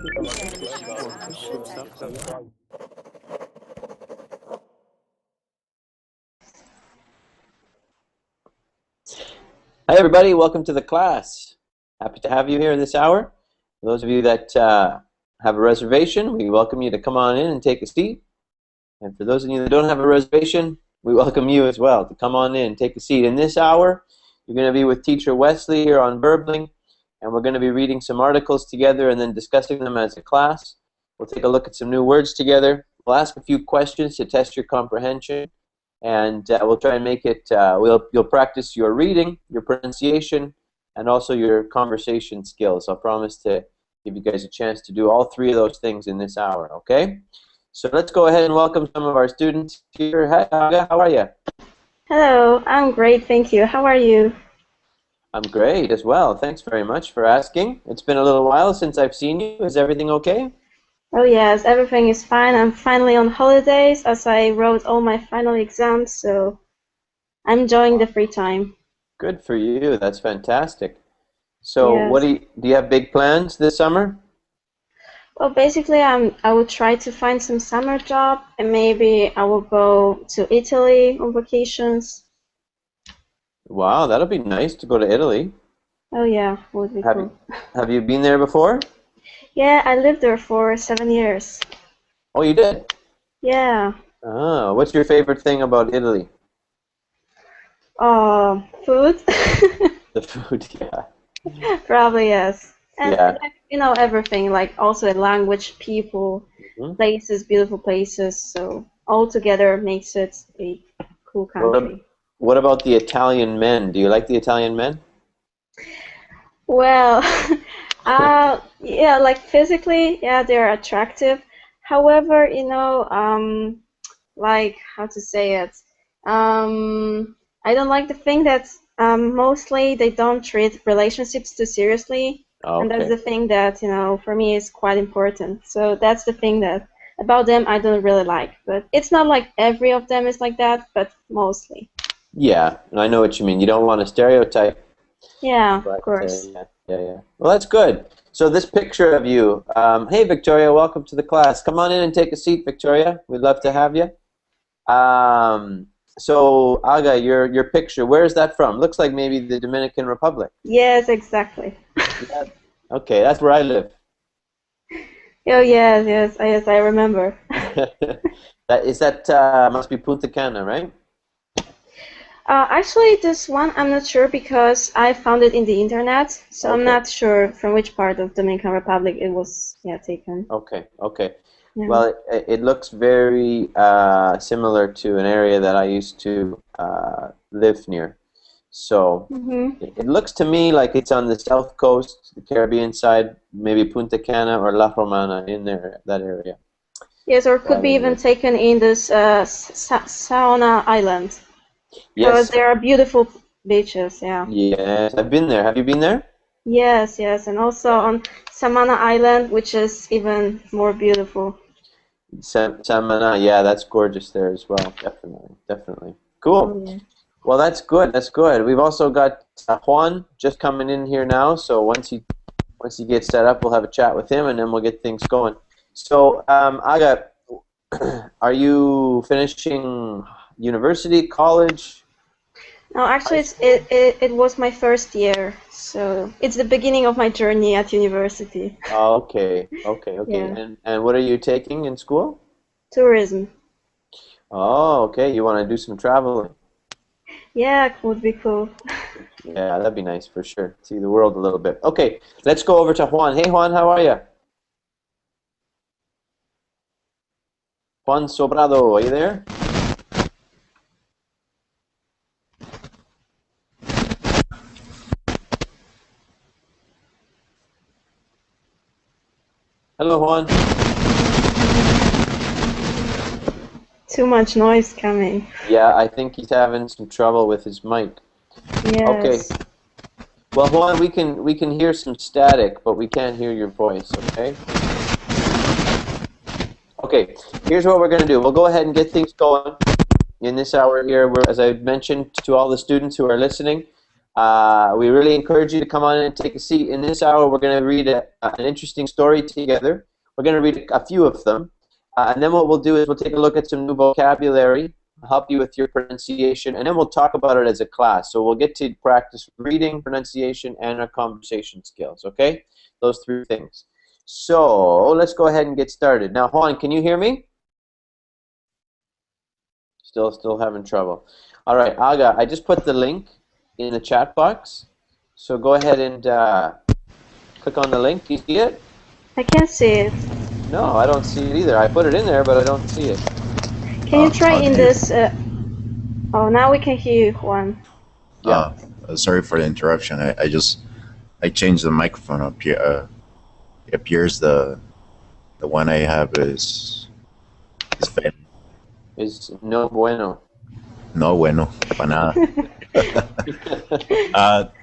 Hi everybody, welcome to the class. Happy to have you here this hour. For those of you that have a reservation, we welcome you to come on in and take a seat. And for those of you that don't have a reservation, we welcome you as well to come on in and take a seat. In this hour, you're going to be with Teacher Wesley here on Verbling, and we're going to be reading some articles together and then discussing them as a class. We'll take a look at some new words together. We'll ask a few questions to test your comprehension. And we'll try and make it, you'll practice your reading, your pronunciation, and also your conversation skills. I'll promise to give you guys a chance to do all three of those things in this hour, okay? So let's go ahead and welcome some of our students here. Hi, Aga, how are you? Hello, I'm great, thank you. How are you? I'm great as well. Thanks very much for asking. It's been a little while since I've seen you. Is everything okay? Oh yes, everything is fine. I'm finally on holidays as I wrote all my final exams, so I'm enjoying the free time. Good for you. That's fantastic. So Yes. what do you have big plans this summer? Well, basically, I will try to find some summer job, and maybe I will go to Italy on vacations. Wow, that'll be nice to go to Italy. Oh yeah, would be cool. Have you been there before? Yeah, I lived there for 7 years. Oh, you did? Yeah. Ah, what's your favorite thing about Italy? Food. The food, yeah. Probably yes. And Yeah. you know, everything, like also the language, people, places, beautiful places. So all together makes it a cool country. What about the Italian men? Do you like the Italian men? Well, yeah, like physically, yeah, they're attractive. However, you know, like how to say it, I don't like the thing that mostly they don't treat relationships too seriously, and that's the thing that, you know, for me is quite important. So that's the thing that about them I don't really like. But it's not like every of them is like that, but mostly. Yeah, and I know what you mean. You don't want to stereotype. Yeah, But, of course. yeah. Well, that's good. So this picture of you, hey Victoria, welcome to the class. Come on in and take a seat, Victoria. We'd love to have you. So Aga, your picture, where is that from? Looks like maybe the Dominican Republic. Yes, exactly. Yeah. Okay, that's where I live. Oh yes, I remember. That must be Punta Cana, right? Actually, this one I'm not sure because I found it in the internet, so I'm not sure from which part of Dominican Republic it was taken. Okay. Yeah. Well, it looks very similar to an area that I used to live near. So it looks to me like it's on the south coast, the Caribbean side, maybe Punta Cana or La Romana in there, that area. Yes, or could be even taken in this Saona Island. Yes. Because there are beautiful beaches, yeah. Yes, I've been there. Have you been there? Yes, and also on Samana Island, which is even more beautiful. Samana, yeah, that's gorgeous there as well. Definitely. Cool. Oh, yeah. Well, that's good. We've also got Juan just coming in here now. So once he gets set up, we'll have a chat with him, and then we'll get things going. So, Aga, are you finishing university, college? No, actually, it was my first year, so it's the beginning of my journey at university. Oh, okay. Yeah. And what are you taking in school? Tourism. Oh, okay. You want to do some traveling? Yeah, it would be cool. Yeah, that'd be nice for sure. See the world a little bit. Okay, let's go over to Juan. Hey, Juan, how are you? Juan Sobrado, are you there? Hello, Juan. Too much noise coming. Yeah, I think he's having some trouble with his mic. Yes. Okay. Well, Juan, we can hear some static, but we can't hear your voice, okay? Okay, here's what we're going to do. We'll go ahead and get things going in this hour here. As I mentioned to all the students who are listening, We really encourage you to come on in and take a seat. In this hour, we're going to read an interesting story together. We're going to read a few of them. And then what we'll do is we'll take a look at some new vocabulary, help you with your pronunciation, and then we'll talk about it as a class. So we'll get to practice reading, pronunciation, and our conversation skills, okay? Those three things. So let's go ahead and get started. Now, Juan, can you hear me? Still having trouble. All right, Aga, I just put the link in the chat box. So go ahead and click on the link. Do you see it? I can't see it. No, I don't see it either. I put it in there, but I don't see it. Can you try in this? Oh, now we can hear you, Juan. Yeah. Sorry for the interruption. I changed the microphone up here. It appears the one I have is failing. Is no bueno. No bueno, para nada.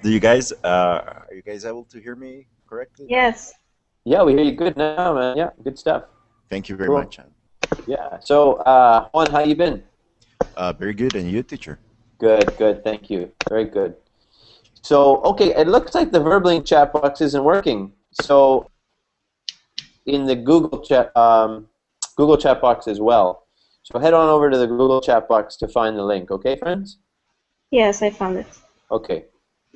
Do you guys are you guys able to hear me correctly? Yes. Yeah, we hear you good now, man. Yeah, good stuff. Thank you very Cool. much. Yeah. So, Juan, how you been? Very good, and you, teacher? Good. Thank you. Very good. So, okay, it looks like the Verbling chat box isn't working. So, in the Google chat box as well. So head on over to the Google chat box to find the link. Okay, friends? Yes, I found it. Okay,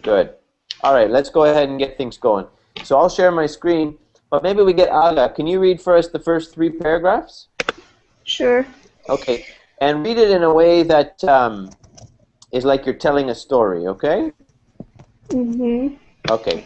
good. All right, let's go ahead and get things going. So I'll share my screen, but maybe we get Aga. Can you read for us the first 3 paragraphs? Sure. Okay, and read it in a way that is like you're telling a story, okay? Mm-hmm. Okay.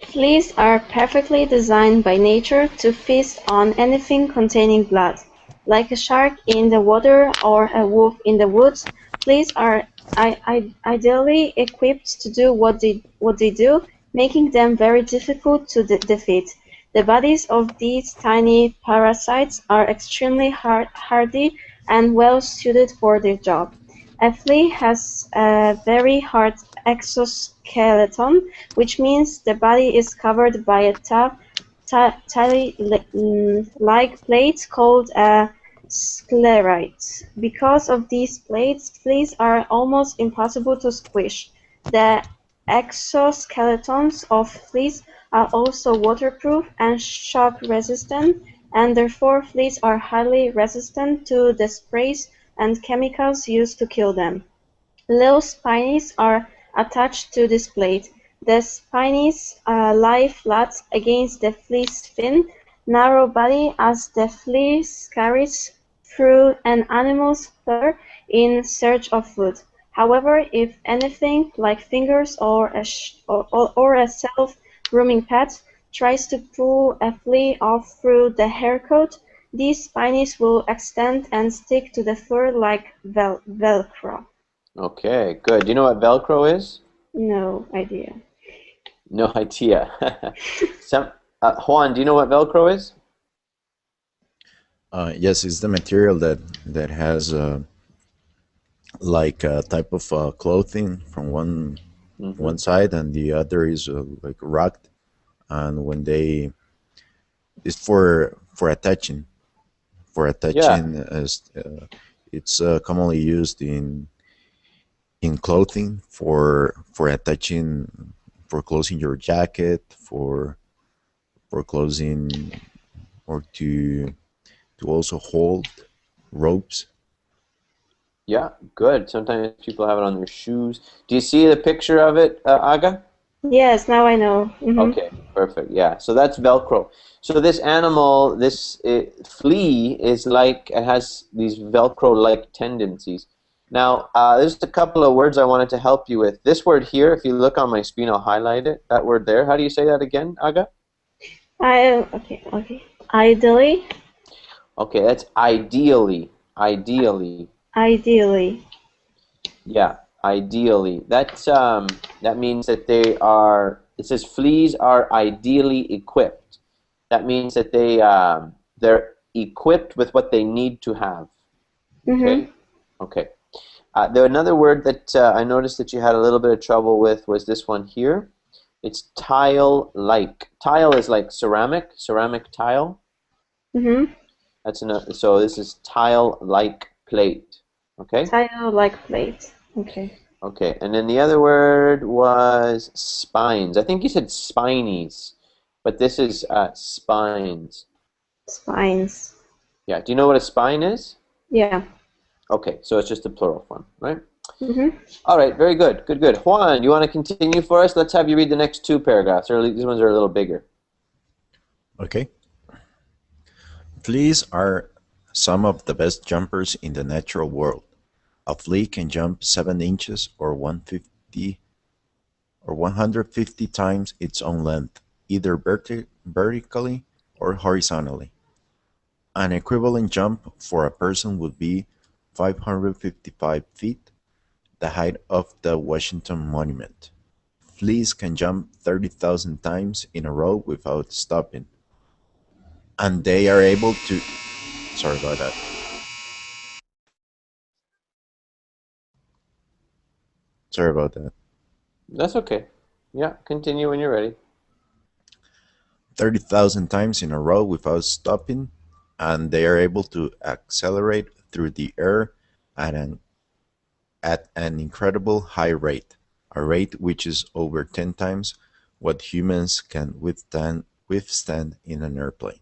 Fleas are perfectly designed by nature to feast on anything containing blood. Like a shark in the water or a wolf in the woods, fleas are ideally equipped to do what they do, making them very difficult to defeat. The bodies of these tiny parasites are extremely hardy and well suited for their job. A flea has a very hard exoskeleton, which means the body is covered by a tough, like plate called a sclerite. Because of these plates, fleas are almost impossible to squish. The exoskeletons of fleas are also waterproof and shock resistant, and therefore fleas are highly resistant to the sprays and chemicals used to kill them. Little spines are attached to this plate. The spines lie flat against the flea's thin, narrow body as the flea scurries through an animal's fur in search of food. However, if anything like fingers or a self-grooming pet tries to pull a flea off through the hair coat, these spines will extend and stick to the fur like Velcro. Okay, good. Do you know what Velcro is? No idea. No idea. Juan, do you know what Velcro is? Yes, it's the material that has like a type of clothing from one side, and the other is like rugged, and when they it's for attaching. As it's commonly used in clothing for attaching, for closing your jacket, for closing, or to also hold ropes. Yeah, good. Sometimes people have it on their shoes. Do you see the picture of it, Aga? Yes, now I know. Okay, perfect. Yeah, so that's Velcro. So this animal, this flea, is like, it has these Velcro-like tendencies. Now, there's a couple of words I wanted to help you with. This word here, if you look on my screen, I'll highlight it. That word there. How do you say that again, Aga? Okay. Ideally. Okay, that's ideally. Ideally. Yeah, ideally. That's that means that they are. It says fleas are ideally equipped. That means that they're equipped with what they need to have. Okay. Okay. Another word that I noticed that you had a little bit of trouble with was this one here. It's tile-like. Tile is like ceramic tile. That's another. So this is tile-like plate. Okay. Tile-like plate. Okay. Okay, and then the other word was spines. I think you said spinies, but this is spines. Spines. Yeah, do you know what a spine is? Yeah. Okay, so it's just a plural form, right? Mm-hmm. All right, very good, good, good. Juan, you want to continue for us? Let's have you read the next two paragraphs. These ones are a little bigger. Okay. Fleas are some of the best jumpers in the natural world. A flea can jump 7 inches or 150 times its own length, either vertically or horizontally. An equivalent jump for a person would be 555 feet, the height of the Washington Monument. Fleas can jump 30,000 times in a row without stopping, and they are able to. Sorry about that. Sorry about that. That's okay. Yeah, continue when you're ready. 30,000 times in a row without stopping, and they are able to accelerate through the air at an incredible high rate, a rate which is over 10 times what humans can withstand in an airplane.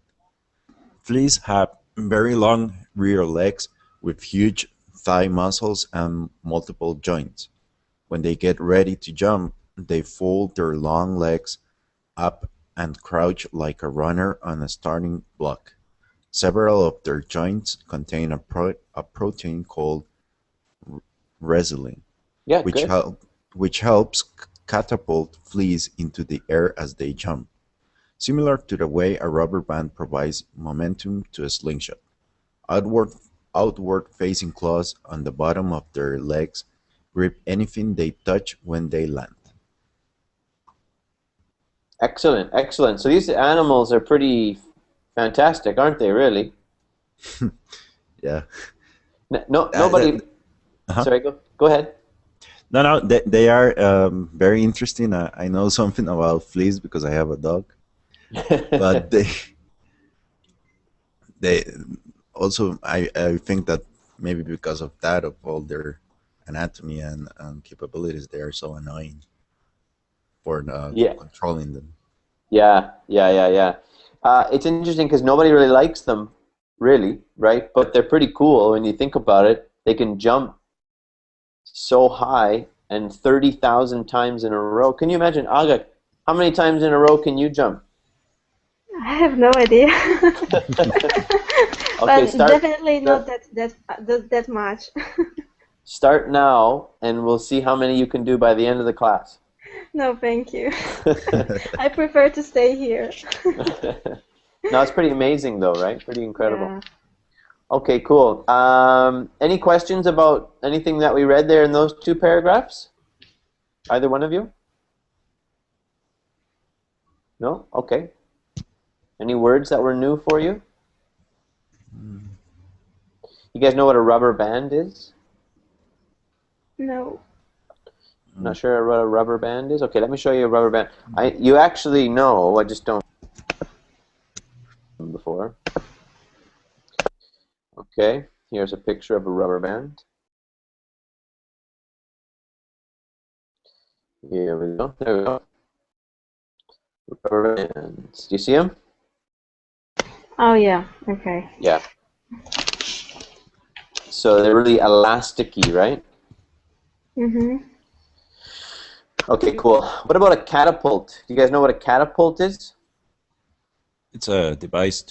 Fleas have very long rear legs with huge thigh muscles and multiple joints. When they get ready to jump, they fold their long legs up and crouch like a runner on a starting block. Several of their joints contain a protein called resilin, Yeah, which good. helps catapult fleas into the air as they jump, similar to the way a rubber band provides momentum to a slingshot. Outward outward facing claws on the bottom of their legs grip anything they touch when they land. Excellent, excellent. So these animals are pretty fantastic, aren't they, really? Yeah. No, Uh, nobody. uh-huh. Sorry, go ahead. No, they are very interesting. I know something about fleas because I have a dog, but they also I think that maybe because of that, of all their anatomy and capabilities, they are so annoying for Yeah, controlling them. yeah. It's interesting because nobody really likes them, really, right? But they're pretty cool when you think about it. They can jump so high and 30,000 times in a row. Can you imagine, Aga, how many times in a row can you jump? I have no idea. Okay, But definitely not that much. start now, and we'll see how many you can do by the end of the class. No, thank you. I prefer to stay here. No, it's pretty amazing though, right? Pretty incredible. Yeah. Okay, cool. Any questions about anything that we read there in those two paragraphs? Either one of you? No? Okay. Any words that were new for you? You guys know what a rubber band is? No. Not sure what a rubber band is? Okay, let me show you a rubber band. You actually know, I just don't before. Okay, here's a picture of a rubber band. Here we go. There we go. Rubber bands. Do you see them? Oh yeah. Okay. Yeah. So they're really elasticy, right? Mhm. Okay, cool. What about a catapult? Do you guys know what a catapult is? It's a device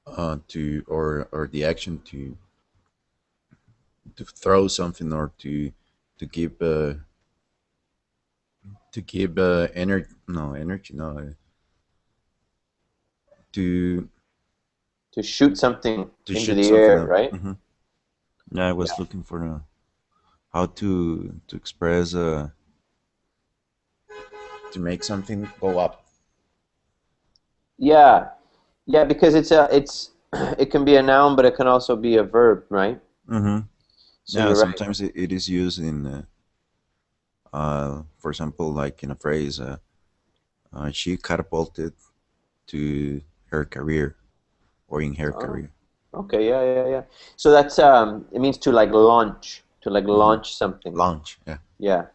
or the action to throw something or to give energy to To shoot something to into shoot the something air, up. right? Yeah, I Yeah. was looking for how to express to make something go up. Yeah. Yeah, because it's it can be a noun, but it can also be a verb, right? Mm-hmm. So Yeah, you're right. sometimes it is used in, for example, like in a phrase, she catapulted to her career or in her Oh, career. okay, yeah. So that's it means to like launch, to like launch something. Launch, yeah. Yeah.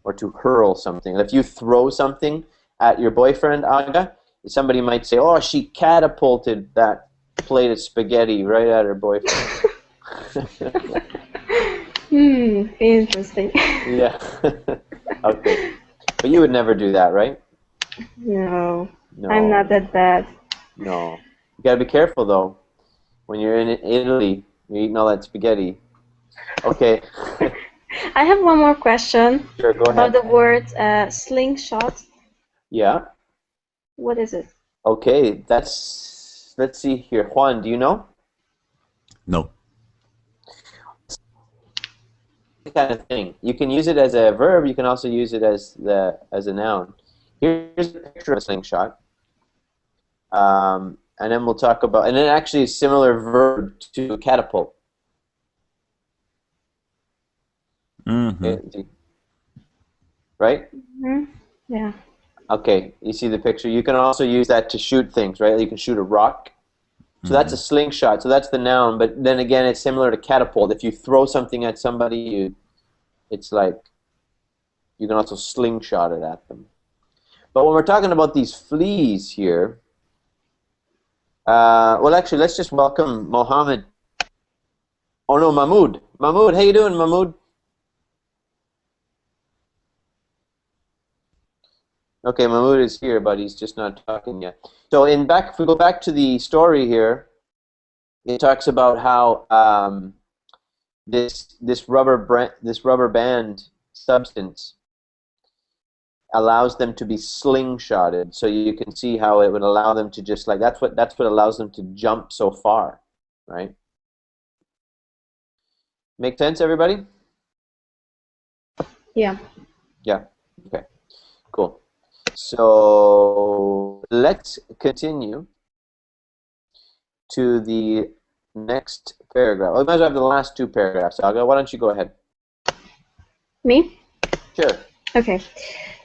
Or to hurl something. If you throw something at your boyfriend, Aga, somebody might say, "Oh, she catapulted that plate of spaghetti right at her boyfriend." Interesting. Yeah. Okay. But you would never do that, right? No, No. I'm not that bad. No. You gotta be careful though. When you're in Italy, you're eating all that spaghetti. Okay. I have one more question Sure, go about ahead. the word slingshot. Yeah. What is it? Okay, let's see here. Juan, do you know? No. The kind of thing. You can use it as a verb, you can also use it as a noun. Here's a picture of a slingshot. And then we'll talk about, and it actually is a similar verb to catapult. Okay. Right? Yeah. Okay, you see the picture. You can also use that to shoot things, right? You can shoot a rock. So that's a slingshot. So that's the noun. But then again, it's similar to catapult. If you throw something at somebody, it's like you can also slingshot it at them. But when we're talking about these fleas here, well, actually, let's just welcome Mohammed. Oh no, Mahmoud. Mahmoud, how you doing, Mahmoud? Okay, Mahmoud is here, but he's just not talking yet. So if we go back to the story here, it talks about how this rubber band substance allows them to be slingshotted. So you can see how it would allow them to just like that's what allows them to jump so far, right? Make sense, everybody? Yeah. Yeah. Okay. Cool. So let's continue to the next paragraph. We might as well have the last two paragraphs. Aga, why don't you go ahead? Me? Sure. Okay.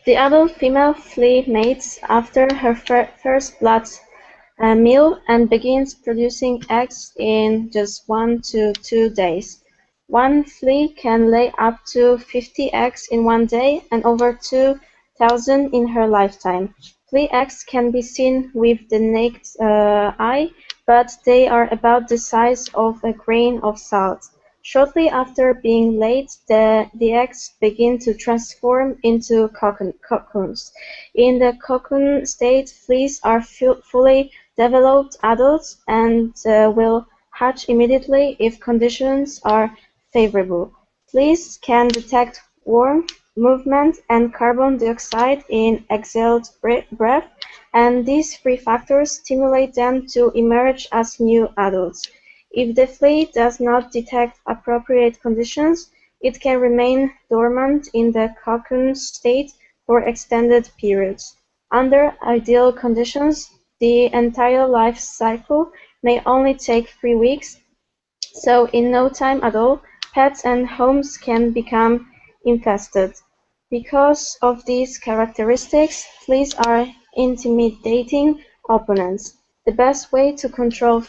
The adult female flea mates after her first blood meal and begins producing eggs in just 1 to 2 days. One flea can lay up to 50 eggs in one day and over 2,000 in her lifetime. Flea eggs can be seen with the naked eye, but they are about the size of a grain of salt. Shortly after being laid, the eggs begin to transform into cocoons. In the cocoon state, fleas are fully developed adults and will hatch immediately if conditions are favorable. Fleas can detect warmth, movement, and carbon dioxide in exhaled breath, and these three factors stimulate them to emerge as new adults. If the flea does not detect appropriate conditions, it can remain dormant in the cocoon state for extended periods. Under ideal conditions, the entire life cycle may only take 3 weeks, so in no time at all, pets and homes can become infested. Because of these characteristics, fleas are intimidating opponents. The best way to control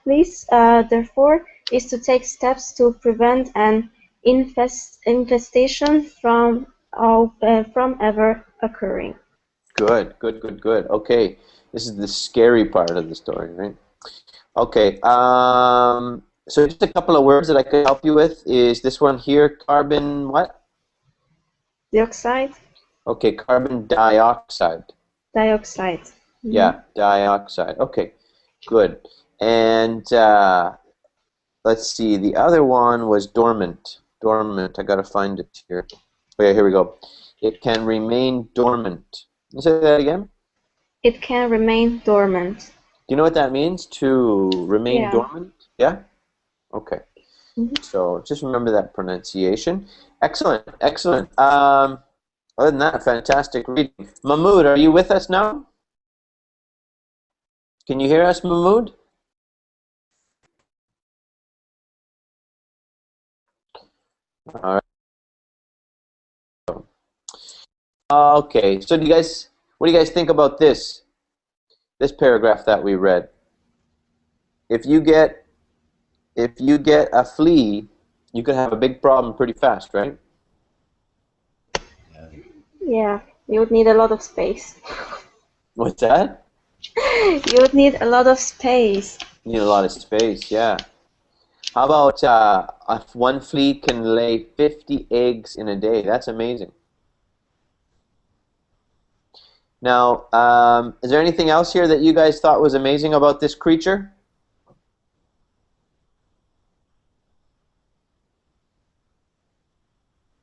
fleas, therefore, is to take steps to prevent an infestation from ever occurring. Good, good, good, good. Okay, this is the scary part of the story, right? Okay, so just a couple of words that I could help you with is this one here, carbon what? Dioxide? Okay, carbon dioxide. Dioxide. Mm-hmm. Yeah, dioxide. Okay, good. And let's see, the other one was dormant. Dormant, I gotta find it here. Oh yeah, here we go. It can remain dormant. Can you say that again? It can remain dormant. Do you know what that means? To remain dormant? Yeah? Okay. Mm-hmm. So just remember that pronunciation. Excellent, excellent. Other than that, fantastic reading. Mahmoud, are you with us now? Can you hear us, Mahmoud? All right. Okay, so what do you guys think about this paragraph that we read? If if you get a flea, you could have a big problem pretty fast, right? Yeah. Yeah, you would need a lot of space. What's that? You would need a lot of space. You need a lot of space, yeah. How about if one flea can lay 50 eggs in a day? That's amazing. Now, is there anything else here that you guys thought was amazing about this creature?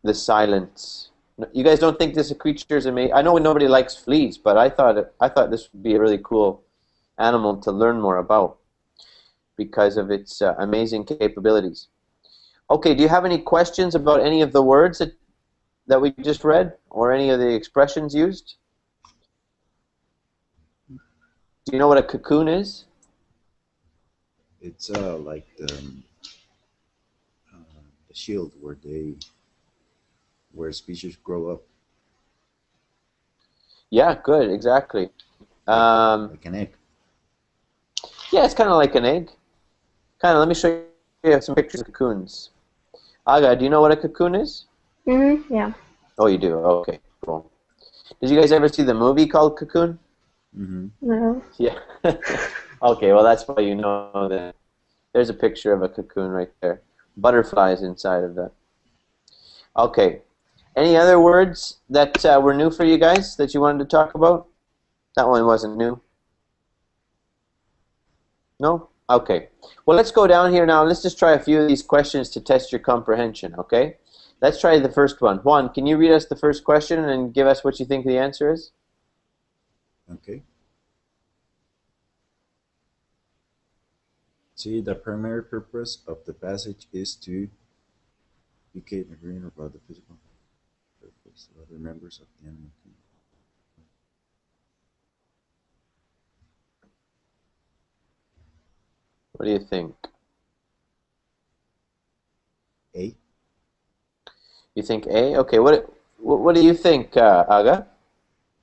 The silence. You guys don't think this creature is amazing? I know nobody likes fleas, but I thought this would be a really cool animal to learn more about because of its amazing capabilities. Okay, do you have any questions about any of the words that we just read, or any of the expressions used? Do you know what a cocoon is? It's like the shield where species grow up, Yeah, good, exactly. like an egg. Yeah, it's kind of like an egg. Let me show you some pictures of cocoons. Aga, do you know what a cocoon is? Yeah. Oh, you do? Okay, cool. Did you guys ever see the movie called Cocoon? Mm-hmm. No. Yeah. Okay, well, that's why you know that. There's a picture of a cocoon right there. Butterflies inside of that. Okay. Any other words that were new for you guys that you wanted to talk about? That one wasn't new. No? Okay. Well, let's go down here now. Let's just try a few of these questions to test your comprehension, okay? Let's try the first one. Juan, can you read us the first question and give us what you think the answer is? Okay. See, the primary purpose of the passage is to educate the reader about the physical purpose of other members of the animal kingdom. What do you think? A. You think A? Okay, what do you think, Aga?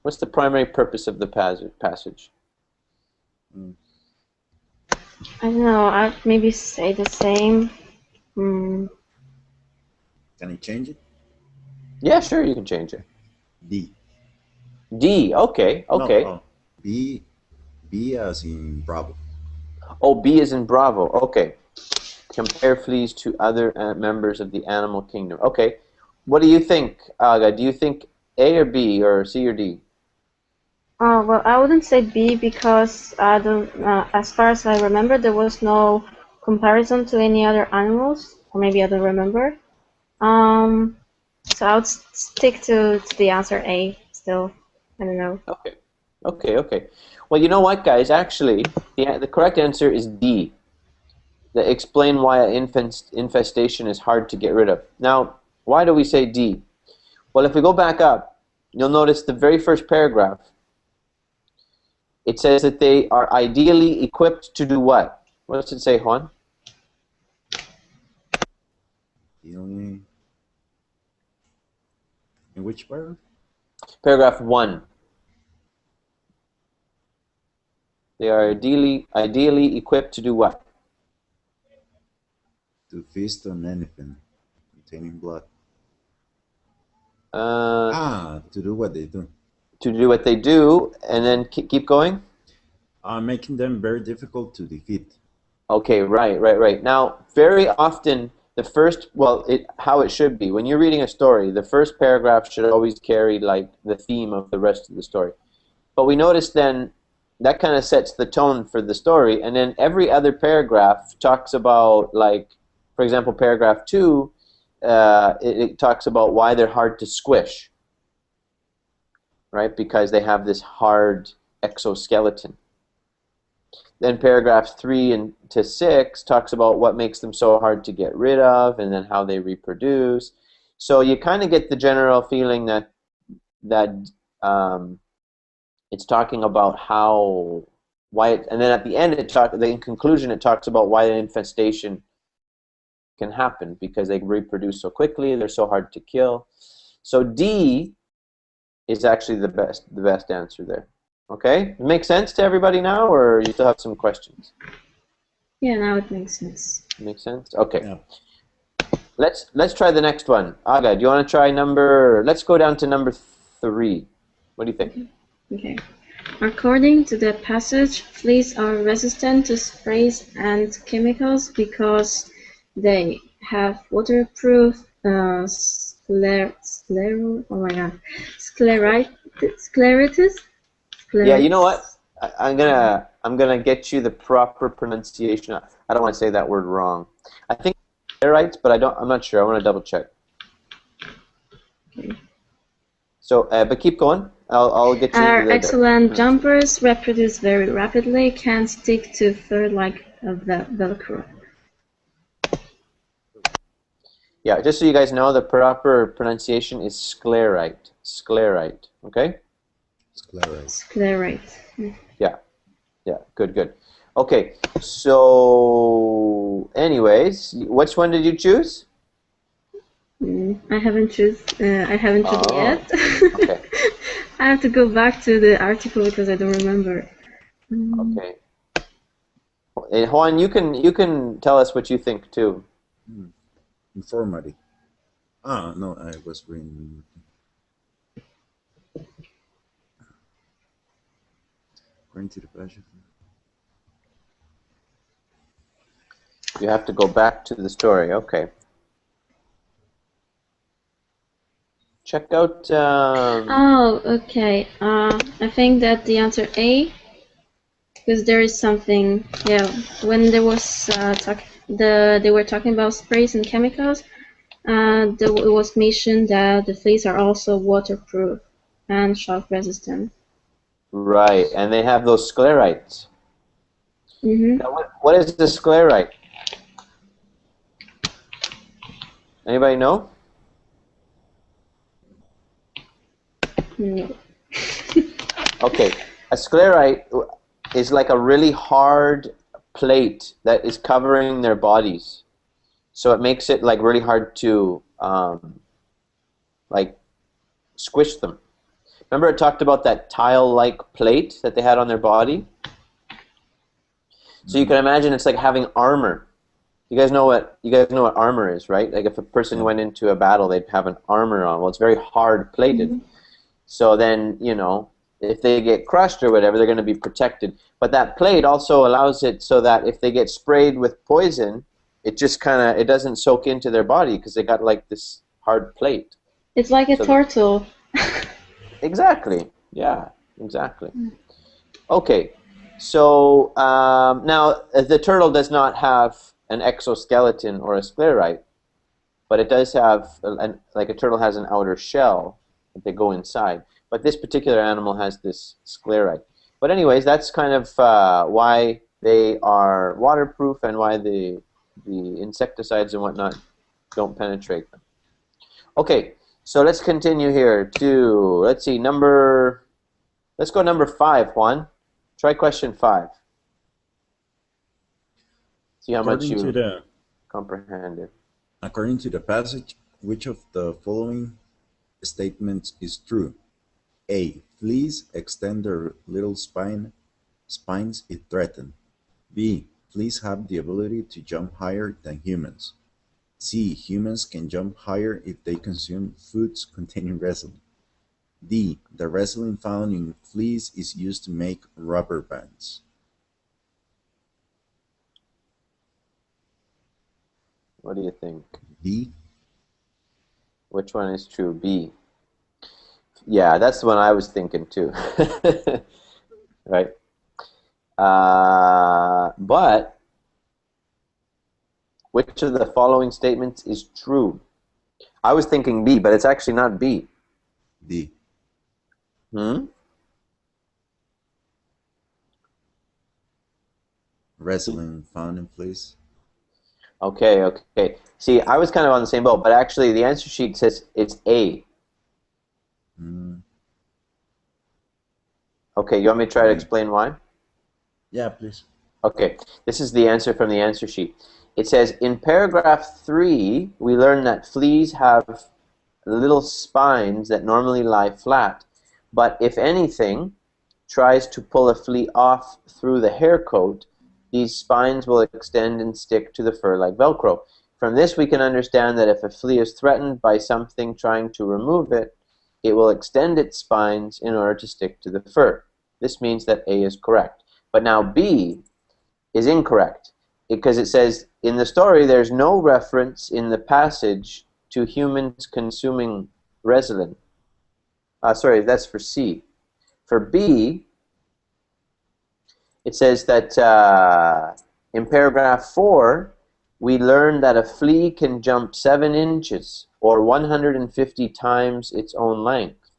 What's the primary purpose of the passage? Mm. I don't know. I'd maybe say the same. Can I change it? Yeah, sure, you can change it. D. D, okay, okay. No, B. B as in Bravo. Oh, B is in Bravo, okay. Compare fleas to other members of the animal kingdom. Okay, what do you think, Aga? Do you think A or B or C or D? Well, I wouldn't say B because as far as I remember, there was no comparison to any other animals, or maybe I don't remember. So I would stick to the answer A still. I don't know. Okay, okay, okay. Well, you know what, guys? Actually, the correct answer is D. Explain why an infestation is hard to get rid of. Now, why do we say D? Well, if we go back up, you'll notice the very first paragraph. It says that they are ideally equipped to do what? What does it say, Juan? The only. In which paragraph? Paragraph 1. They are ideally equipped to do what? To feast on anything containing blood. To do what they do. To do what they do, and then keep going? Making them very difficult to defeat. Okay, right. Now, very often, how it should be. When you're reading a story, the first paragraph should always carry like the theme of the rest of the story. But we notice then that kind of sets the tone for the story, and then every other paragraph talks about, like, for example, paragraph 2, it talks about why they're hard to squish, right? Because they have this hard exoskeleton. Then paragraphs 3 to 6 talks about what makes them so hard to get rid of, and then how they reproduce. So you kind of get the general feeling that it's talking about and then at the end in conclusion it talks about why an infestation can happen, because they reproduce so quickly, they're so hard to kill. So D is actually the best answer there. Okay? It makes sense to everybody now, or you still have some questions? Yeah, now it makes sense. Makes sense? Okay. Yeah. Let's try the next one. Aga, do you want to try number... Let's go down to number 3. What do you think? Okay. According to the passage, fleas are resistant to sprays and chemicals because they have waterproof scleritis. Yeah, you know what? I'm gonna get you the proper pronunciation. I don't want to say that word wrong. I think sclerites, but I'm not sure. I want to double check. Okay. So, but keep going. I'll get you Are the excellent jumpers, reproduce very rapidly, can stick to fur like a Velcro. Yeah, just so you guys know, the proper pronunciation is sclerite. Sclerite. Okay. Sclerite. Yeah. Yeah. Good. Good. Okay. So, anyways, which one did you choose? I haven't chosen yet. Okay. I have to go back to the article because I don't remember. Okay. And Juan, you can tell us what you think too. Informative. No, I was reading. According to the passage. You have to go back to the story. Okay. Check out. Oh, okay. I think that the answer A, because there is something. Yeah, when there was they were talking about sprays and chemicals. It was mentioned that the fleas are also waterproof and shock resistant. Right, and they have those sclerites. Now, what is the sclerite? Anybody know? No. Okay, a sclerite is like a really hard plate that is covering their bodies, so it makes it like really hard to like squish them. Remember, it talked about that tile-like plate that they had on their body. So you can imagine it's like having armor. You guys know what armor is, right? Like if a person went into a battle, they'd have an armor on. Well, it's very hard plated. So then, you know, if they get crushed or whatever, they're going to be protected. But that plate also allows it so that if they get sprayed with poison, it just it doesn't soak into their body because they got like this hard plate. It's like a turtle. Exactly. Yeah, exactly. Okay. So now the turtle does not have an exoskeleton or a sclerite, but it does have, like a turtle has an outer shell that they go inside. But this particular animal has this sclerite. But anyways, that's kind of why they are waterproof and why the insecticides and whatnot don't penetrate them. Okay, so let's continue here to, let's see, let's go number 5, Juan. Try question 5. See how much you comprehended. According to the passage, which of the following statements is true? A. Fleas extend their little spines if threatened. B. Fleas have the ability to jump higher than humans. C. Humans can jump higher if they consume foods containing resin. D. The resin found in fleas is used to make rubber bands. What do you think? B. Which one is true? B. Yeah, that's the one I was thinking too. Right? But which of the following statements is true? I was thinking B, but it's actually not B. D. Resin found in fleas. Okay, okay. See, I was kind of on the same boat, but actually the answer sheet says it's A. Okay, you want me to try to explain why? Yeah, please. Okay, this is the answer from the answer sheet. It says, in paragraph 3, we learn that fleas have little spines that normally lie flat, but if anything tries to pull a flea off through the hair coat, these spines will extend and stick to the fur like Velcro. From this, we can understand that if a flea is threatened by something trying to remove it, it will extend its spines in order to stick to the fur. This means that A is correct. But now B is incorrect, because it says in the story there's no reference in the passage to humans consuming resin. Sorry, that's for C. For B, it says that in paragraph 4, we learn that a flea can jump 7 inches, or 150 times its own length.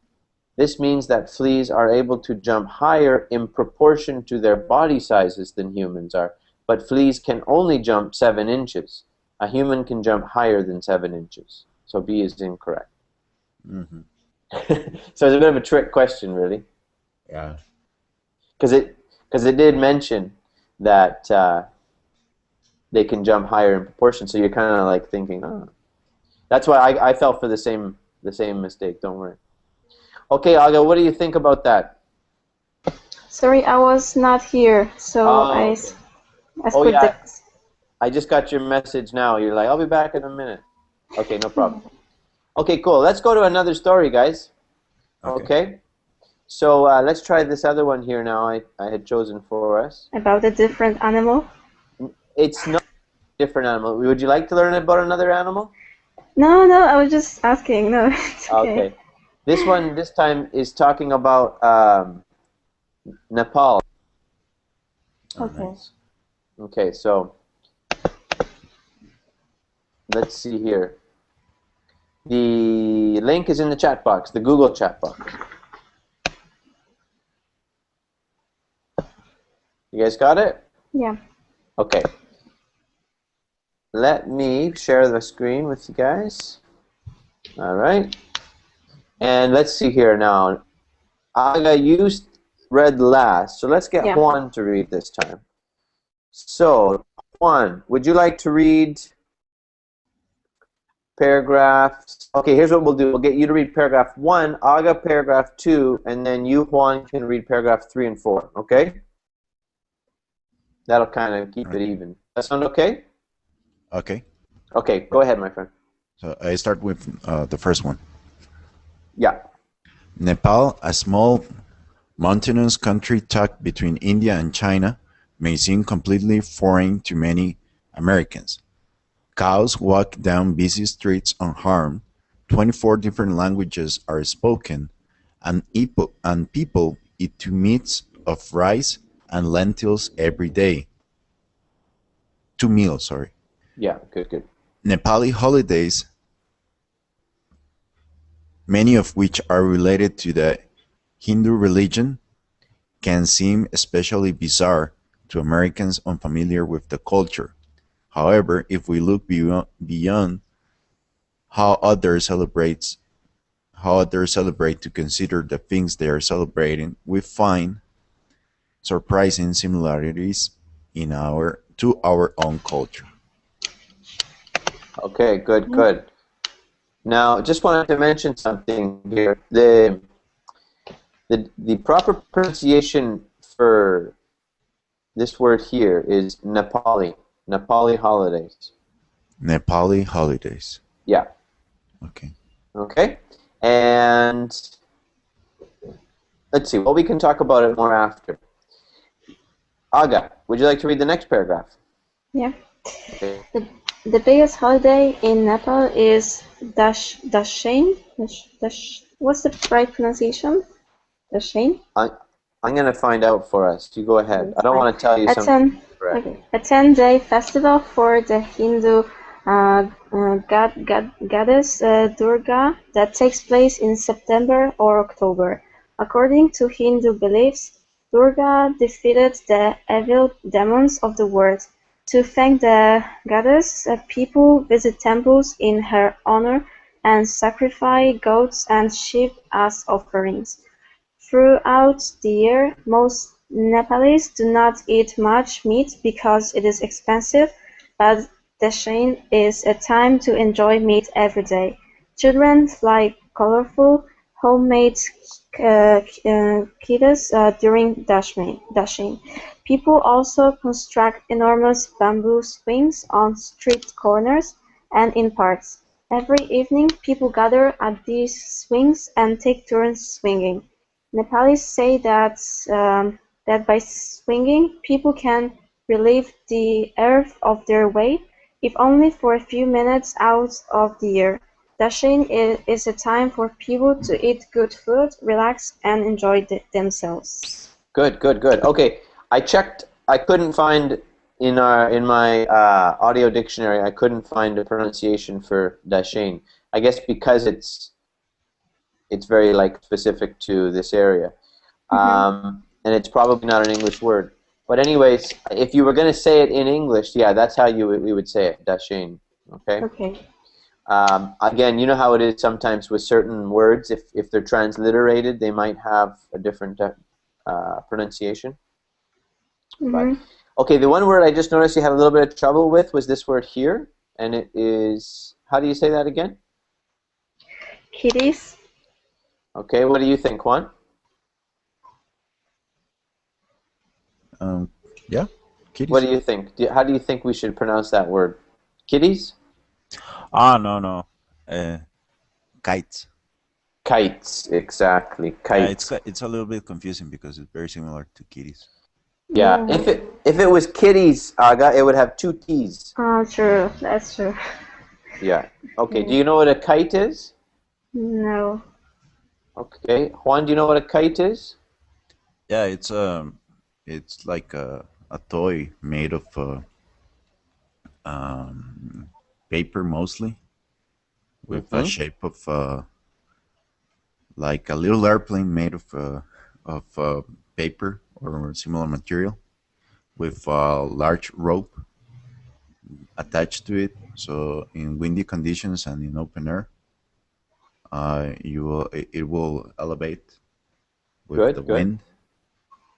This means that fleas are able to jump higher in proportion to their body sizes than humans are, but fleas can only jump 7 inches. A human can jump higher than 7 inches. So B is incorrect. Mm-hmm. So it's a bit of a trick question, really. Yeah. Because it did mention that they can jump higher in proportion, so you're kind of like thinking, oh. That's why I fell for the same mistake. Don't worry. Okay, Aga, what do you think about that? Sorry, I was not here, so I skipped it. I just got your message now. You're like, I'll be back in a minute. Okay, no problem. Okay, cool. Let's go to another story, guys. Okay. So let's try this other one here now I had chosen for us. About a different animal? It's not a different animal. Would you like to learn about another animal? No, I was just asking. No, it's okay. This one, this time, is talking about Nepal. Okay. Okay, so let's see here. The link is in the chat box, the Google chat box. You guys got it? Yeah. Okay. Let me share the screen with you guys. All right. And let's see here now. Aga, you read last, so let's get Juan to read this time. So, Juan, would you like to read paragraph? Okay, here's what we'll do. We'll get you to read paragraph 1, Aga paragraph 2, and then you, Juan, can read paragraph 3 and 4. Okay? That'll kind of keep it even. That sound okay? Okay. Okay, go ahead, my friend. So I start with the first one. Yeah. Nepal, a small mountainous country tucked between India and China, may seem completely foreign to many Americans. Cows walk down busy streets unharmed, 24 different languages are spoken, and people eat 2 meals of rice and lentils every day. 2 meals, sorry. Yeah, good. Nepali holidays, many of which are related to the Hindu religion, can seem especially bizarre to Americans unfamiliar with the culture. However, if we look beyond how others celebrate to consider the things they are celebrating, we find surprising similarities to our own culture. Okay, good. Now, just wanted to mention something here. The proper pronunciation for this word here is Nepali. Nepali holidays. Nepali holidays. Yeah. Okay. Okay. And let's see. Well, we can talk about it more after. Aga, would you like to read the next paragraph? Yeah. Okay. The biggest holiday in Nepal is Dashain. What's the right pronunciation? Dashain? I'm going to find out for us. You go ahead. I don't want to tell you something correct. Okay. A 10-day festival for the Hindu goddess Durga that takes place in September or October. According to Hindu beliefs, Durga defeated the evil demons of the world. To thank the goddess, people visit temples in her honor and sacrifice goats and sheep as offerings. Throughout the year, most Nepalese do not eat much meat because it is expensive, but Dashain is a time to enjoy meat every day. Children fly colorful, homemade kids during dashing. People also construct enormous bamboo swings on street corners and in parks. Every evening, people gather at these swings and take turns swinging. Nepalis say that by swinging, people can relieve the earth of their weight, if only for a few minutes out of the year. Dashing is a time for people to eat good food, relax, and enjoy themselves. Good, good, good. Okay, I checked. I couldn't find in my audio dictionary. I couldn't find a pronunciation for Dashane. I guess because it's very like specific to this area, and it's probably not an English word. But anyways, if you were going to say it in English, yeah, that's how we would say it, Dashane. Okay. Okay. Again, you know how it is sometimes with certain words. If they're transliterated, they might have a different pronunciation. But, okay, the one word I just noticed you had a little bit of trouble with was this word here, and it is, how do you say that again? Kitties. Okay, what do you think, Juan? Yeah, kitties. What do you think? How do you think we should pronounce that word? Kitties? No. Kites. Kites, exactly. Kites. It's a little bit confusing because it's very similar to kitties. Yeah, if it was kitties, Aga, it would have two T's. Oh, true. That's true. Yeah. Okay, do you know what a kite is? No. Okay. Juan, do you know what a kite is? Yeah, it's like a toy made of paper mostly, with a shape of like a little airplane made of paper or similar material, with a large rope attached to it. So in windy conditions and in open air, it will elevate with the wind.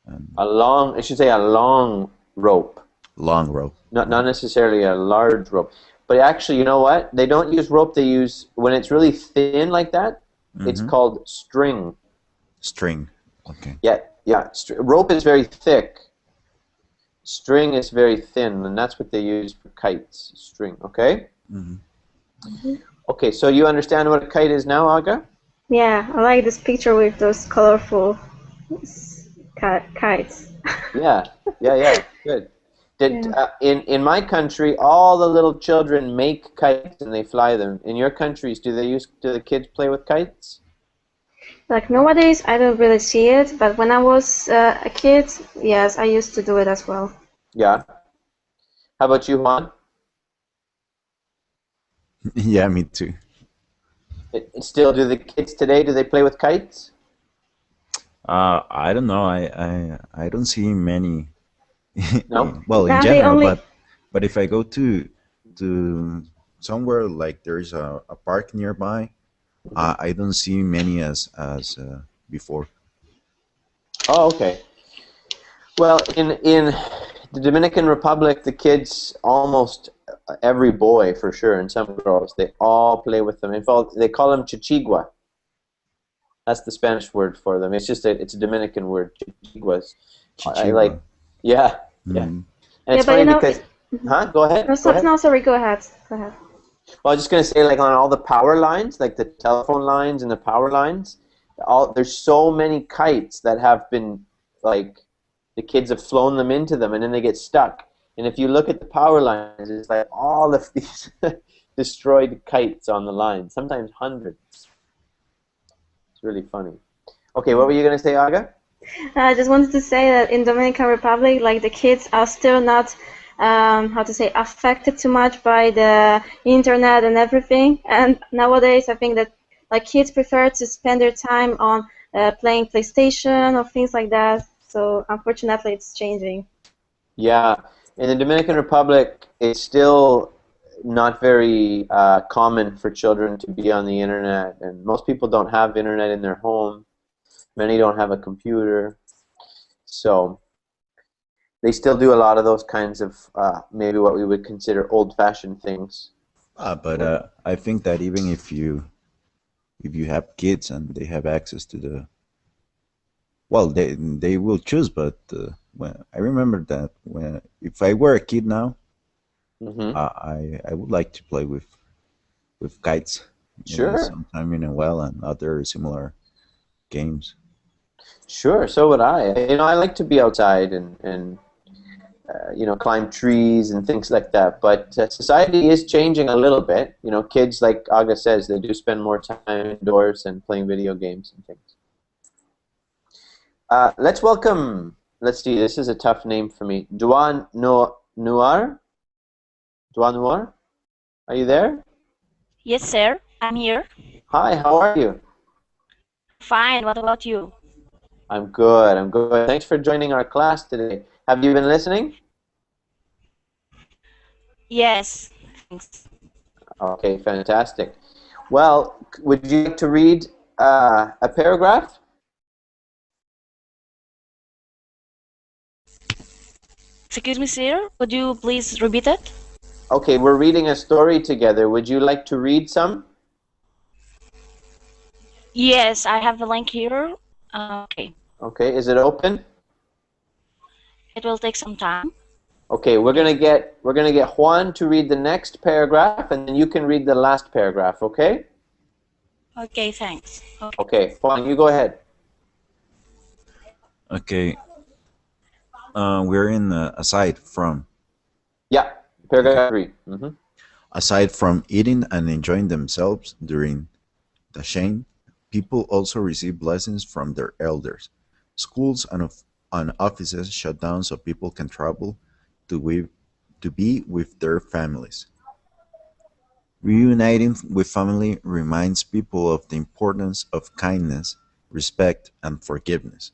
And I should say a long rope. long rope. Not necessarily a large rope. But actually, you know what? They don't use rope. They use, when it's really thin like that, it's called string. String. Okay. Yeah. Rope is very thick. String is very thin, and that's what they use for kites. String. Okay. Okay. So you understand what a kite is now, Aga? Yeah, I like this picture with those colorful kites. Yeah. Good. In my country, all the little children make kites and they fly them. In your countries, do the kids play with kites? Like nowadays, I don't really see it, but when I was a kid, yes, I used to do it as well. Yeah. How about you, Juan? Yeah, me too. Still, do the kids today, do they play with kites? I don't know. I don't see many. No. Well, in Now they general, only- but if I go to somewhere like there's a park nearby, I don't see many as before. Oh, okay. Well, in the Dominican Republic, the kids, almost every boy for sure, and some girls, they all play with them. In fact, they call them chichigua. That's the Spanish word for them. It's just it's a Dominican word, chichiguas. Chichigua. Yeah. Mm. And it's but funny you know, because, Go ahead. No, Go ahead. no, sorry, go ahead. Well, I was just going to say, like on all the power lines, like the telephone lines and the power lines, there's so many kites that have been, like, the kids have flown them into them, and then they get stuck. And if you look at the power lines, it's like all of these destroyed kites on the line, sometimes hundreds. It's really funny. Okay, what were you going to say, Aga? I just wanted to say that in Dominican Republic, like the kids are still not, affected too much by the internet and everything. And nowadays, I think that like kids prefer to spend their time on playing PlayStation or things like that. So unfortunately, it's changing. Yeah, in the Dominican Republic, it's still not very common for children to be on the internet, and most people don't have internet in their home. Many don't have a computer, so they still do a lot of those kinds of maybe what we would consider old-fashioned things. But I think that even if you have kids and they have access to Well, they will choose, but when I remember that when if I were a kid now, Mm-hmm. I would like to play with kites Sure. sometime in a while and other similar games. Sure. So would I. I like to be outside and climb trees and things like that. But society is changing a little bit. Kids, like Aga says, they do spend more time indoors and playing video games and things. Let's welcome. Let's see. This is a tough name for me. Duan Noir. Duan Noir. Are you there? Yes, sir. I'm here. Hi. How are you? Fine. What about you? I'm good. I'm good. Thanks for joining our class today. Have you been listening? Yes. Thanks. Okay, fantastic. Well, would you like to read a paragraph? Excuse me, sir. Would you please repeat it? Okay, we're reading a story together. Would you like to read some? Yes, I have the link here. Okay. Okay, is it open? It will take some time. Okay, we're gonna get Juan to read the next paragraph, and then you can read the last paragraph. Okay? Okay, thanks. Okay. Okay, Juan, you go ahead. Okay, we're in aside from Yeah, paragraph 3. Mm-hmm. aside from eating and enjoying themselves during the Shane, people also receive blessings from their elders. Schools and offices shut down so people can travel to be with their families. Reuniting with family reminds people of the importance of kindness, respect, and forgiveness.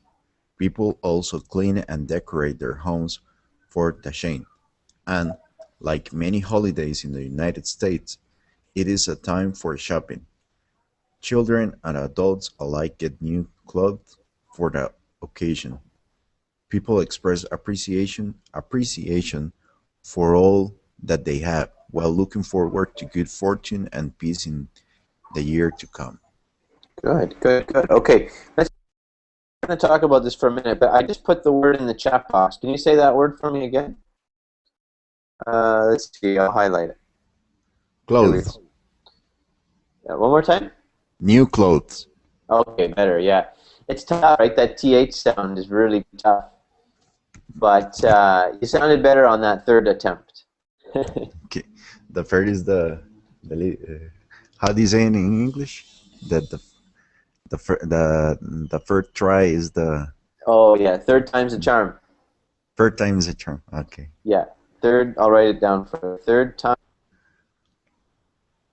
People also clean and decorate their homes for Dashain, and, like many holidays in the United States, it is a time for shopping. Children and adults alike get new clothes for the occasion. People express appreciation for all that they have, while looking forward to good fortune and peace in the year to come. Good, good, good. Okay, let's gonna talk about this for a minute, but I just put the word in the chat box. Can you say that word for me again? Let's see. I'll highlight it. There we Clothes. go. Yeah, one more time. New clothes. Okay, better. Yeah, it's tough, right? That th sound is really tough. But you sounded better on that third attempt. Okay. The third is how do you say it in English? That the third try is the Oh yeah, third time's a charm. third time is a charm. Okay. Yeah, third. I'll write it down for third time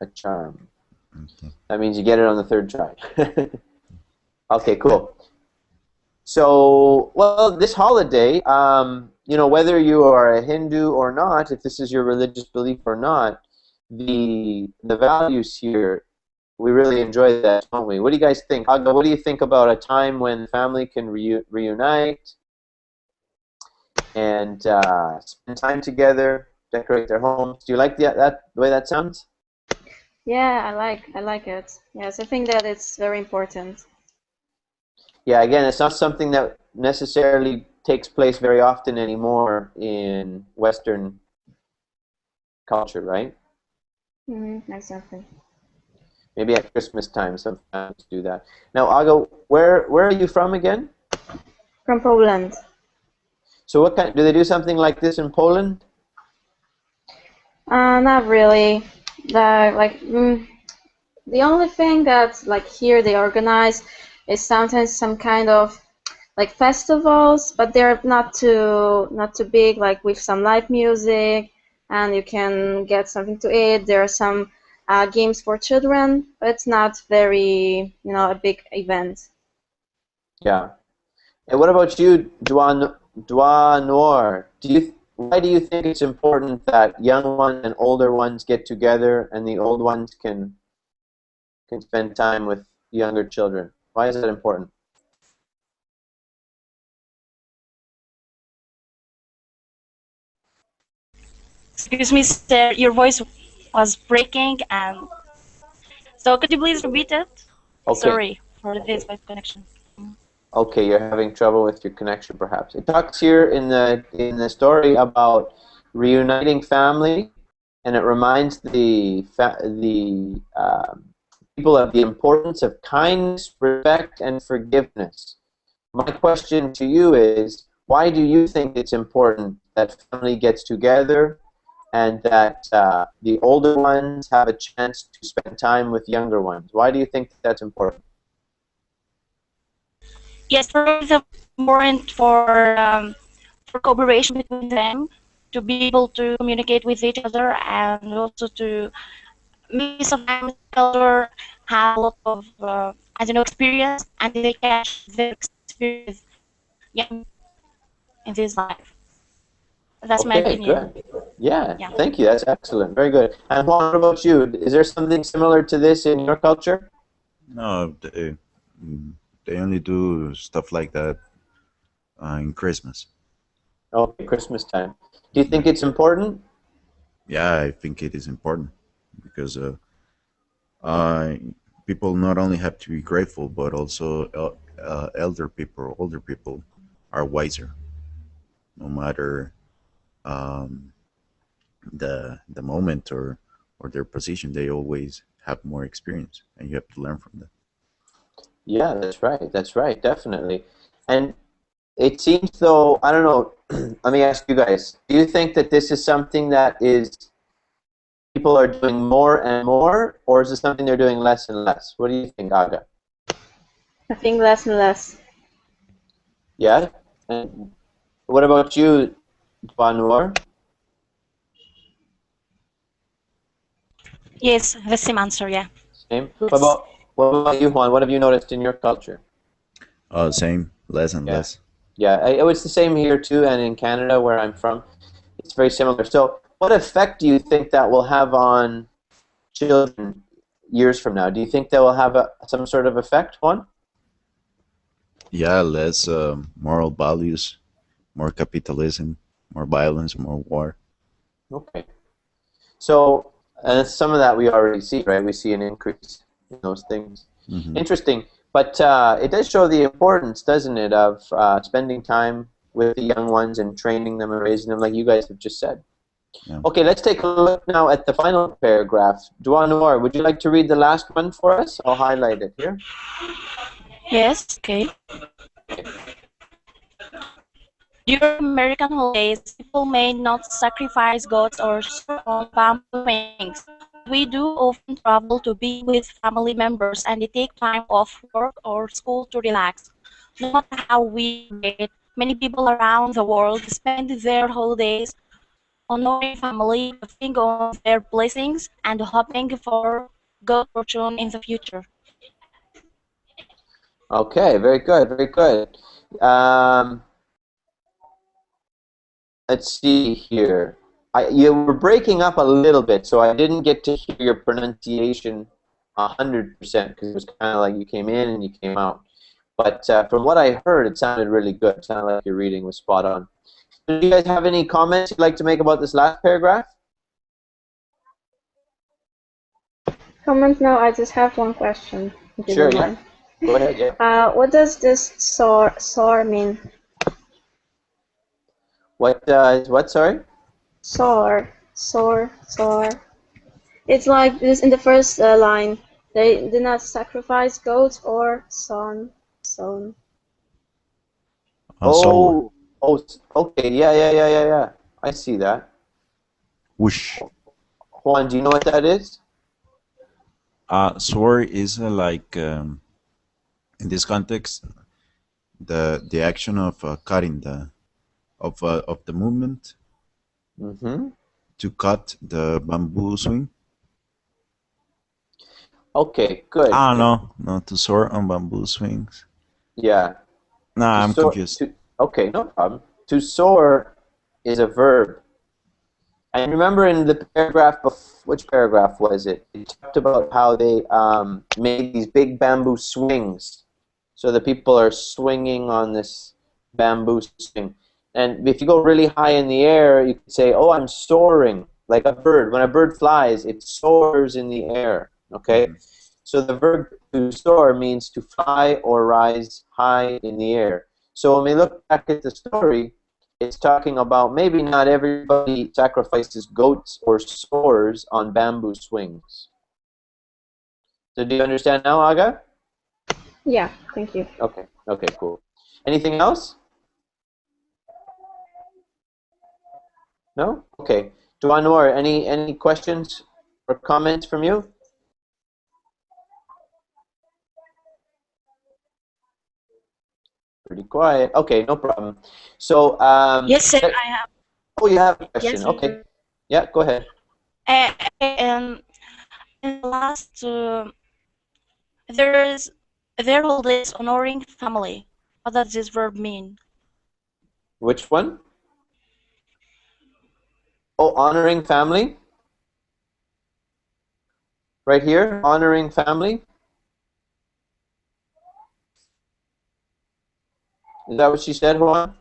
a charm. Okay. That means you get it on the third try. Okay, cool. So, well, this holiday, whether you are a Hindu or not, if this is your religious belief or not, the values here, we really enjoy that, don't we? What do you guys think? Agha, what do you think about a time when family can reunite and spend time together, decorate their homes? Do you like the way that sounds? Yeah, I like it. Yes, I think that it's very important. Yeah, again, it's not something that necessarily takes place very often anymore in Western culture, right? Exactly. Maybe at Christmas time, some families do that. Now, Aga, where are you from again? From Poland. So, what kind? Do they do something like this in Poland? Not really. The only thing that like here they organize is sometimes some kind of like festivals, but they're not too big, like with some live music, and you can get something to eat. There are some games for children, but it's not very, a big event. Yeah. And what about you, Duanor? Why do you think it's important that young ones and older ones get together, and the old ones can spend time with younger children? Why is that important? Excuse me, sir. Your voice was breaking, and so could you please repeat it? Okay. Sorry for this bad connection. Okay, you're having trouble with your connection, perhaps. It talks here in the story about reuniting family, and it reminds the people of the importance of kindness, respect, and forgiveness. My question to you is, why do you think it's important that family gets together and that the older ones have a chance to spend time with younger ones? Why do you think that's important? Yes, for me, the important for cooperation between them, to be able to communicate with each other, and also to maybe sometimes elder have a lot of I don't know experience, and they can share their experience young in this life. That's my Okay, opinion. good. Yeah, Yeah. thank you. That's excellent. Very good. And Juan, what about you? Is there something similar to this in your culture? No, mm, they only do stuff like that in Christmas. Okay, Christmas time. Do you think Yeah, it's important? yeah, I think it is important because uh, people not only have to be grateful, but also elder people, older people, are wiser. No matter um, the moment or their position, they always have more experience, and you have to learn from them. Yeah, that's right. That's right, definitely. And it seems though, I don't know, let me ask you guys, do you think that this is something that is people are doing more and more, or is it something they're doing less and less? What do you think, Aga? I think less and less. Yeah? And what about you, Banur? Yes, the same answer. Yeah. Same. Yes. What about you, Juan? What have you noticed in your culture? Same, less and Yeah. less. Yeah, it's the same here too, and in Canada, where I'm from, it's very similar. So, what effect do you think that will have on children years from now? Do you think that will have some sort of effect, Juan? Yeah, less moral values, more capitalism, more violence, more war. Okay. So, some of that we already see, right? We see an increase in those things. Hmm. Interesting. But it does show the importance, doesn't it, of spending time with the young ones and training them and raising them, like you guys have just said. Yeah. Okay, let's take a look now at the final paragraph. Duanwar, would you like to read the last one for us? I'll highlight it here. Yes. Okay. Okay. During American holidays, people may not sacrifice goats or soar on bamboo wings, but we do often travel to be with family members and they take time off work or school to relax. No matter how we celebrate, many people around the world spend their holidays honoring family, reflecting on their blessings, and hoping for good fortune in the future. Okay, very good, very good. Um, let's see here. You were breaking up a little bit, so I didn't get to hear your pronunciation 100% because it was kind of like you came in and you came out. But from what I heard, it sounded really good. It sounded like your reading was spot on. Do you guys have any comments you'd like to make about this last paragraph? Comment now, I just have one question, if you Sure, don't yeah. mind. Go ahead, yeah. What does this soar mean? What, sorry? Soar. It's like this in the first line. They did not sacrifice goats or son. Solar. Okay, yeah. I see that. Whoosh. Juan, do you know what that is? Soar is like in this context the action of cutting of the movement Mm-hmm. to cut the bamboo swing. Okay, good. No, to soar on bamboo swings. Yeah. Nah, To I'm soar. confused. Okay, no problem. To soar is a verb. And remember in the paragraph, which paragraph was it? It talked about how they made these big bamboo swings. So the people are swinging on this bamboo swing. And if you go really high in the air, you could say, oh, I'm soaring, like a bird. When a bird flies, it soars in the air, okay? Hmm. So the verb to soar means to fly or rise high in the air. So when we look back at the story, it's talking about maybe not everybody sacrifices goats or soars on bamboo swings. So do you understand now, Aga? Yeah, thank you. Okay, okay, cool. Anything else? No? Okay. Duanwar, any questions or comments from you? Pretty quiet. Okay, no problem. So, Yes, sir, I have. oh, you have a Yes, question. sir. Okay. Yeah, go ahead. And in the last, there holidays honoring family. What does this verb mean? Which one? Oh, honoring family. Right here, honoring family. Is that what she said, Juan?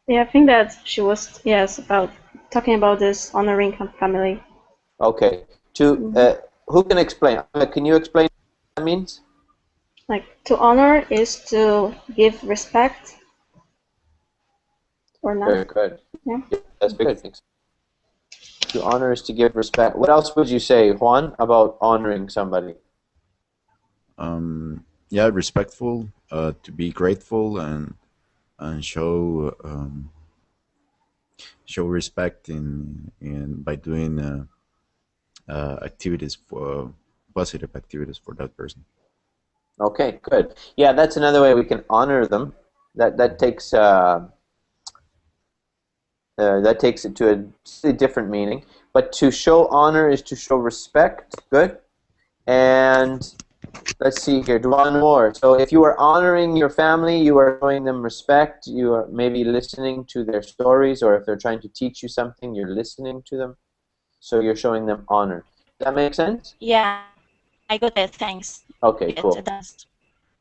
Yeah, I think that she was, yes, about talking about this honoring family. Okay. Who can explain? Can you explain what that means? Like, to honor is to give respect or not. Very good. Yeah. Yeah, that's very good. Thanks. To honor is to give respect. What else would you say, Juan, about honoring somebody? Yeah, respectful, to be grateful and show show respect in by doing activities for positive activities for that person. Okay, good. Yeah, that's another way we can honor them. That takes it to a slightly different meaning. But to show honor is to show respect. Good. And let's see here. One more. So if you are honoring your family, you are showing them respect. You are maybe listening to their stories, or if they're trying to teach you something, you're listening to them. So you're showing them honor. Does that make sense? Yeah, I got it. Thanks. Okay, cool. It does.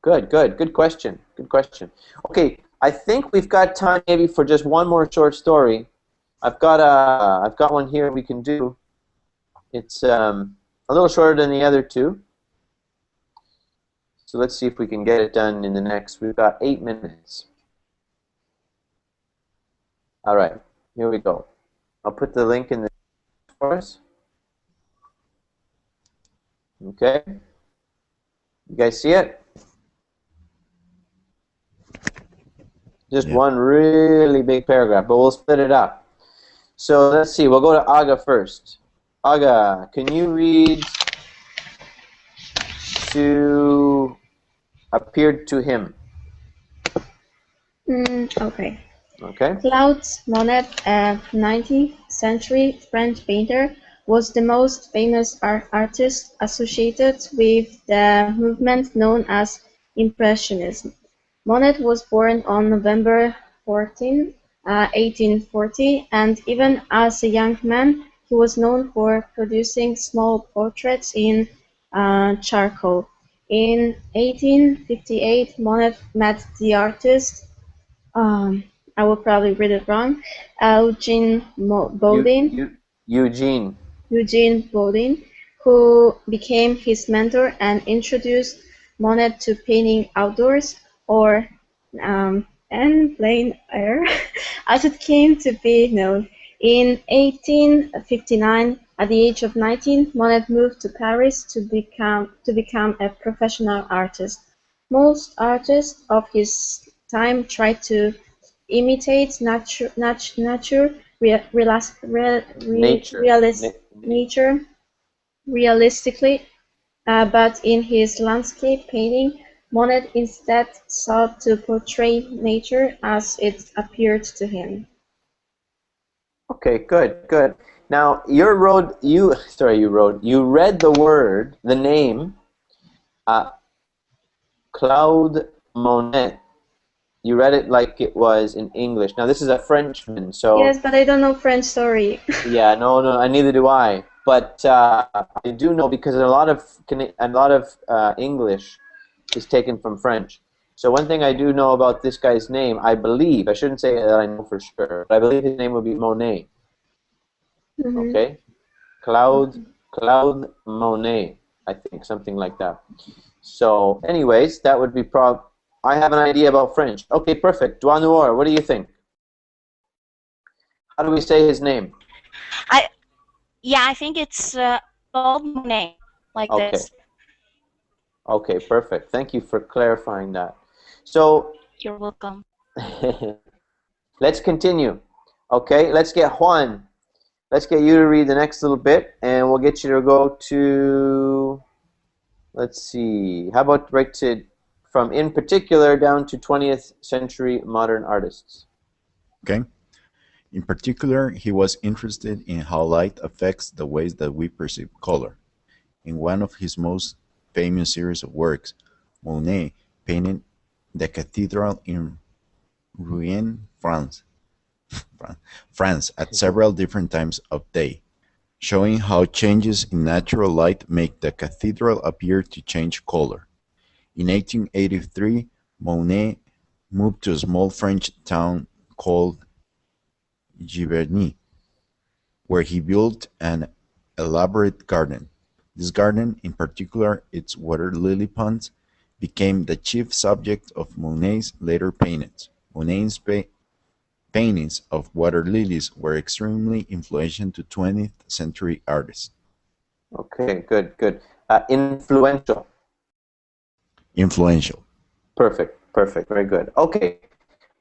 Good, good. Good question. Good question. Okay, I think we've got time maybe for just one more short story. I've got one here we can do. It's a little shorter than the other two. So let's see if we can get it done in the next. We've got 8 minutes. All right, here we go. I'll put the link in the for us. Okay. You guys see it? Just one really big paragraph, but we'll split it up. So let's see. We'll go to Aga first. Aga, can you read to appeared to him? Okay. Okay. Claude Monet, a 19th century French painter, was the most famous artist associated with the movement known as Impressionism. Monet was born on November 14, 1840, and even as a young man, he was known for producing small portraits in charcoal. In 1858, Monet met the artist, I will probably read it wrong, Eugene Boudin. Eugene Boudin, who became his mentor and introduced Monet to painting outdoors, or en plein air, as it came to be known. In 1859, at the age of 19, Monet moved to Paris to become a professional artist. Most artists of his time tried to imitate nature realistically, but in his landscape painting, Monet instead sought to portray nature as it appeared to him. Okay, good, good. Now you read the name, Claude Monet. You read it like it was in English. Now this is a Frenchman, so yes, but I don't know French. Sorry. Yeah, no, neither do I. But I do know because a lot of English is taken from French. So one thing I do know about this guy's name, I believe, I shouldn't say that I know for sure, but I believe his name would be Monet. Okay? Claude Monet, I think, something like that. So, anyways, that would be I have an idea about French. Okay, perfect. Doigt Noir, what do you think? How do we say his name? I think it's Claude Monet, like Okay. this. Okay, perfect. Thank you for clarifying that. So, You're welcome. let's continue. Okay, let's get Juan. Let's get you to read the next little bit, and we'll get you to go to, let's see, how about right to, from in particular down to 20th century modern artists. Okay. In particular, he was interested in how light affects the ways that we perceive color. In one of his most famous series of works, Monet painted the cathedral in Rouen, France, at several different times of day, showing how changes in natural light make the cathedral appear to change color. In 1883, Monet moved to a small French town called Giverny, where he built an elaborate garden. This garden, in particular its water lily ponds, became the chief subject of Monet's later paintings. Monet's paintings of water lilies were extremely influential to 20th century artists. Okay, good, good. Influential. Influential. Perfect, perfect, very good. Okay.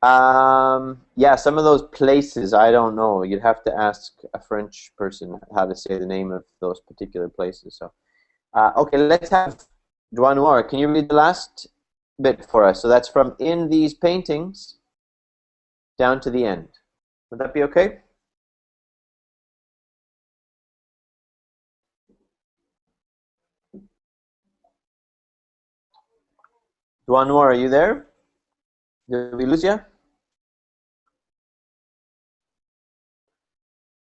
Yeah, some of those places, I don't know. You'd have to ask a French person how to say the name of those particular places. So, okay, let's have Doigt Noir. Can you read the last bit for us? So that's from in these paintings down to the end. Would that be okay? Doigt Noir, are you there? Did we lose you?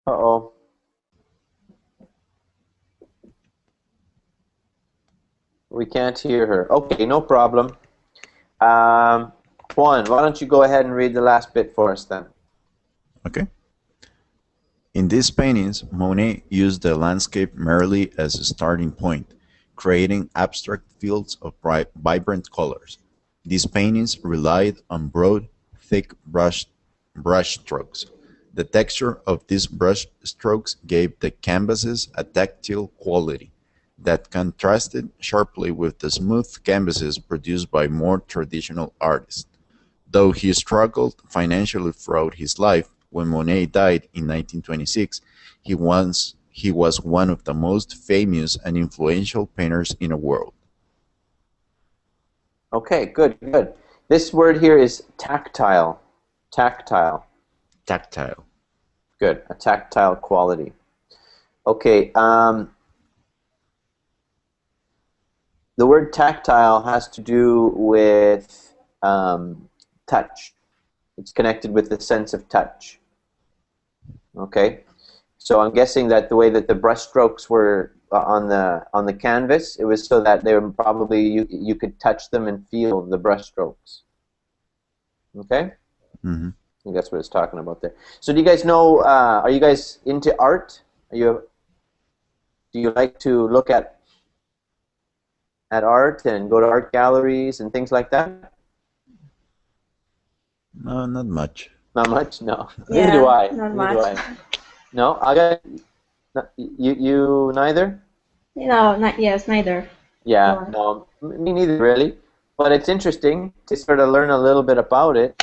Uh-oh. We can't hear her. Okay, no problem. Juan, why don't you go ahead and read the last bit for us then? Okay. In these paintings, Monet used the landscape merely as a starting point, creating abstract fields of vibrant colors. These paintings relied on broad, thick brush strokes. The texture of these brush strokes gave the canvases a tactile quality that contrasted sharply with the smooth canvases produced by more traditional artists. Though he struggled financially throughout his life, when Monet died in 1926, he was one of the most famous and influential painters in the world. Okay, good, good. This word here is tactile. Tactile. Tactile. Good, a tactile quality. Okay, the word tactile has to do with touch. It's connected with the sense of touch. Okay, so I'm guessing that the way that the brush strokes were on the canvas, it was so that they were probably you could touch them and feel the brush strokes. Okay. Mm-hmm. I think that's what it's talking about there. So do you guys know, are you guys into art? Do you like to look at art and go to art galleries and things like that? No, not much. Not much? No. Yeah, Neither do I. not Neither do much. I. No? You neither? No, not yes, neither. Yeah, No. no, me neither really. But it's interesting to sort of learn a little bit about it.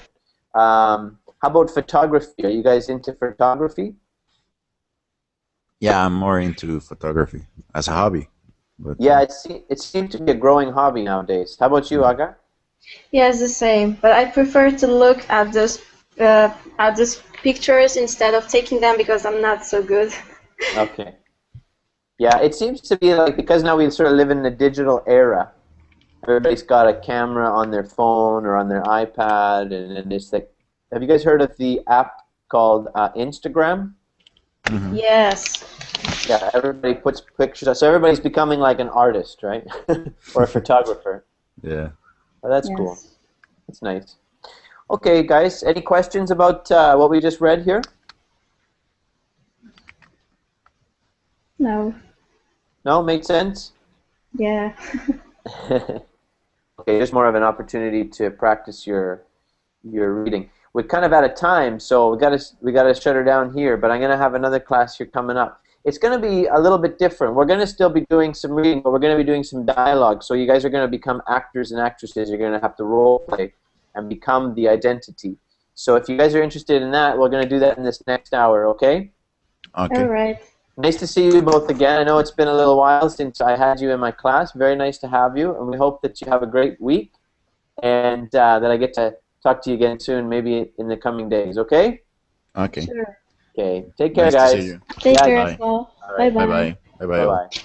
How about photography? Are you guys into photography? Yeah, I'm more into photography as a hobby. But Yeah, it seems to be a growing hobby nowadays. How about you, Aga? Yeah, it's the same. But I prefer to look at those pictures instead of taking them because I'm not so good. Okay. Yeah, it seems to be like, because now we sort of live in a digital era, everybody's got a camera on their phone or on their iPad, and it's like, have you guys heard of the app called Instagram? Mhm. Yes. Yeah, everybody puts pictures up. So everybody's becoming like an artist, right? Or a photographer. Yeah. Well, that's Yes. cool. That's nice. Okay, guys, any questions about what we just read here? No. No, makes sense? Yeah. Okay, just more of an opportunity to practice your reading. We're kind of out of time, so we gotta shut her down here. But I'm gonna have another class here coming up. It's gonna be a little bit different. We're gonna still be doing some reading, but we're gonna be doing some dialogue. So you guys are gonna become actors and actresses. You're gonna have to role play and become the identity. So if you guys are interested in that, we're gonna do that in this next hour. Okay? Okay. All right. Nice to see you both again. I know it's been a little while since I had you in my class. Very nice to have you, and we hope that you have a great week, and that I get to talk to you again soon, maybe in the coming days. Okay? Okay. Sure. Okay. Take care, Nice to guys. see you. Take Yeah, care Bye. as well. All right. Bye-bye. Bye bye. Bye bye. Bye-bye.